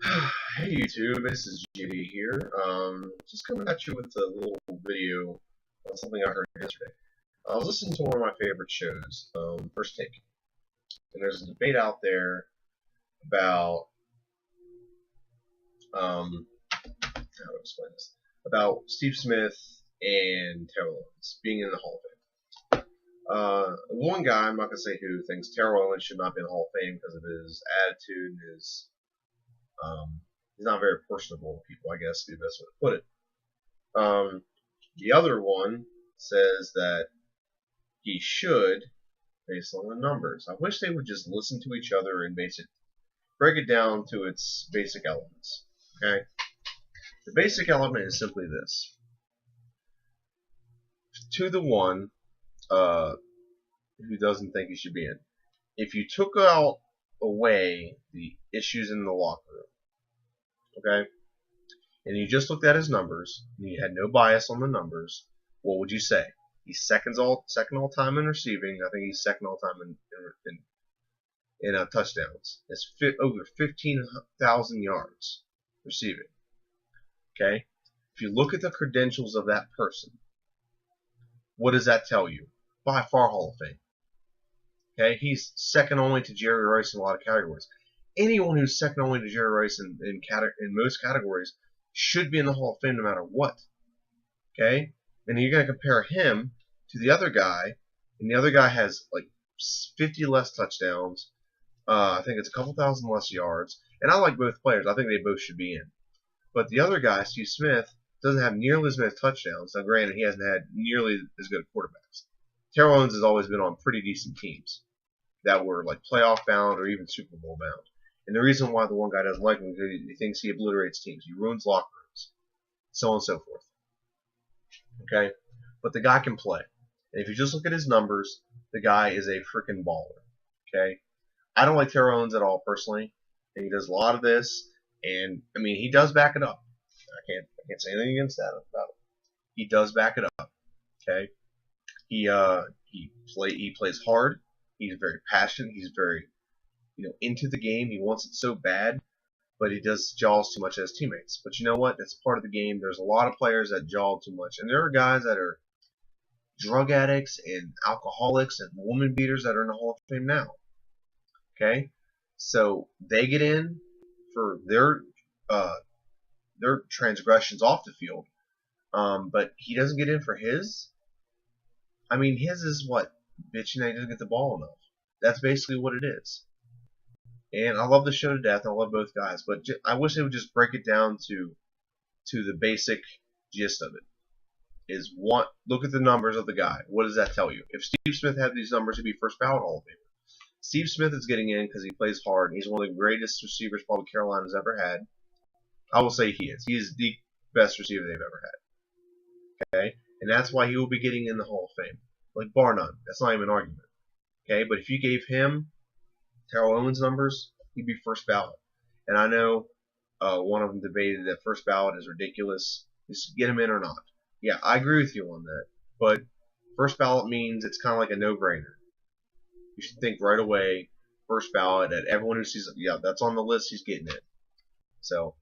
Hey YouTube, this is GB here. Just coming at you with a little video on something I heard yesterday. I was listening to one of my favorite shows, First Take, and there's a debate out there about how to explain this, about Steve Smith and Terrell Owens being in the Hall of Fame. One guy, I'm not gonna say who, thinks Terrell Owens should not be in the Hall of Fame because of his attitude and his he's not very personable with people, I guess, is the best way to put it. The other one says that he should, based on the numbers. I wish they would just listen to each other and break it down to its basic elements. Okay? The basic element is simply this. To the one who doesn't think he should be in. If you took away the issues in the locker room, okay, and you just looked at his numbers, and you had no bias on the numbers, what would you say? He's second all time in receiving. I think he's second all time in touchdowns. It's over 15,000 yards receiving. Okay, if you look at the credentials of that person, what does that tell you? By far Hall of Fame. Okay, he's second only to Jerry Rice in a lot of categories. Anyone who's second only to Jerry Rice in most categories should be in the Hall of Fame no matter what. Okay? And you're going to compare him to the other guy, and the other guy has like 50 less touchdowns. I think it's a couple thousand less yards. And I like both players. I think they both should be in. But the other guy, Steve Smith, doesn't have nearly as many touchdowns. Now, granted, he hasn't had nearly as good quarterbacks. Terrell Owens has always been on pretty decent teams that were like playoff bound or even Super Bowl bound. And the reason why the one guy doesn't like him is because he thinks he obliterates teams. He ruins locker rooms. So on and so forth. Okay? But the guy can play. And if you just look at his numbers, the guy is a freaking baller. Okay? I don't like Terrell Owens at all, personally. And he does a lot of this. And, I mean, he does back it up. I can't say anything against that about it. He does back it up. Okay? He plays hard. He's very passionate. He's very, into the game. He wants it so bad, but he does jaws too much as teammates. But you know what? That's part of the game. There's a lot of players that jaw too much, and there are guys that are drug addicts and alcoholics and woman beaters that are in the Hall of Fame now. Okay, so they get in for their transgressions off the field, but he doesn't get in for his. I mean, his is what? Bitching that he doesn't get the ball enough. That's basically what it is. And I love the show to death. I love both guys, but I wish they would just break it down to the basic gist of it. Is one, look at the numbers of the guy. What does that tell you? If Steve Smith had these numbers, he'd be first ballot Hall of Famer. Steve Smith is getting in because he plays hard. And he's one of the greatest receivers probably Carolina's ever had. I will say he is. He is the best receiver they've ever had. Okay, and that's why he will be getting in the Hall of Fame. Like, bar none. That's not even an argument. Okay, but if you gave him Terrell Owens' numbers, he'd be first ballot. And I know one of them debated that first ballot is ridiculous. Just get him in or not. Yeah, I agree with you on that. But first ballot means it's kind of like a no-brainer. You should think right away, first ballot, that everyone who sees it, yeah, that's on the list, he's getting it. So,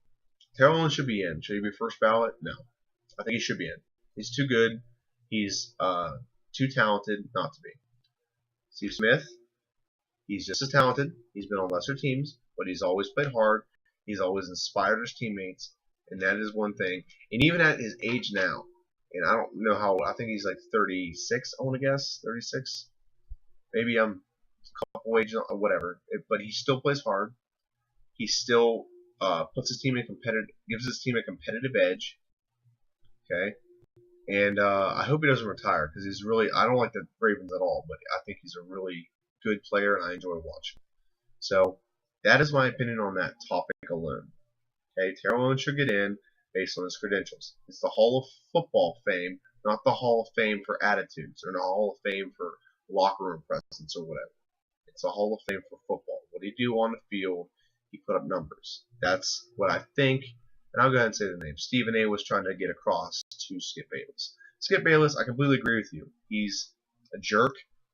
Terrell Owens should be in. Should he be first ballot? No. I think he should be in. He's too good. He's too talented not to be. Steve Smith, he's just as talented. He's been on lesser teams, but he's always played hard. He's always inspired his teammates, and that is one thing. And even at his age now, and I don't know how, I think he's like 36, I want to guess, 36. Maybe I'm a couple ages, whatever. But he still plays hard. He still puts his team in gives his team a competitive edge. Okay. And I hope he doesn't retire because he's really, I don't like the Ravens at all, but I think he's a really good player and I enjoy watching. So that is my opinion on that topic alone. Okay, Terrell Owens should get in based on his credentials. It's the Hall of Football Fame, not the Hall of Fame for attitudes or the Hall of Fame for locker room presence or whatever. It's a Hall of Fame for football. What he do on the field, he put up numbers. That's what I think. And I'll go ahead and say the name. Stephen A. was trying to get across to Skip Bayless. Skip Bayless, I completely agree with you. He's a jerk.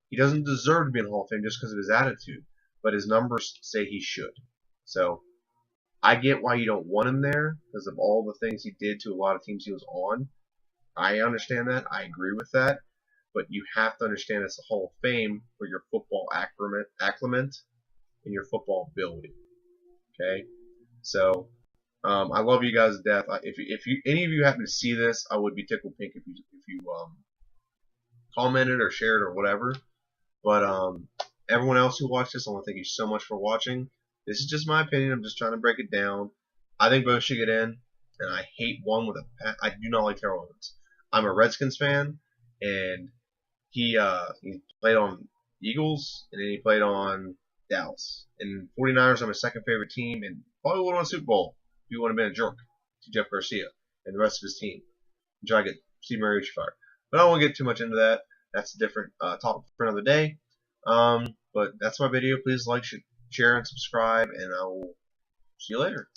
He doesn't deserve to be in the Hall of Fame just because of his attitude, but his numbers say he should. So I get why you don't want him there because of all the things he did to a lot of teams he was on. I understand that. I agree with that. But you have to understand it's a Hall of Fame for your football acclimate and your football ability. Okay, so I love you guys to death. If you any of you happen to see this, I would be tickled pink if you commented or shared or whatever. But everyone else who watched this, I want to thank you so much for watching. This is just my opinion. I'm just trying to break it down. I think both should get in, and I hate one with a. I do not like Terrell Owens. I'm a Redskins fan, and he played on Eagles, and then he played on Dallas. And 49ers are my second favorite team, and probably would have won a Super Bowl if he wouldn't have been a jerk to Jeff Garcia and the rest of his team. And try to get Steve Mariucci fired. But I don't want to get too much into that. That's a different topic for another day. But that's my video. Please like, share, and subscribe, and I will see you later.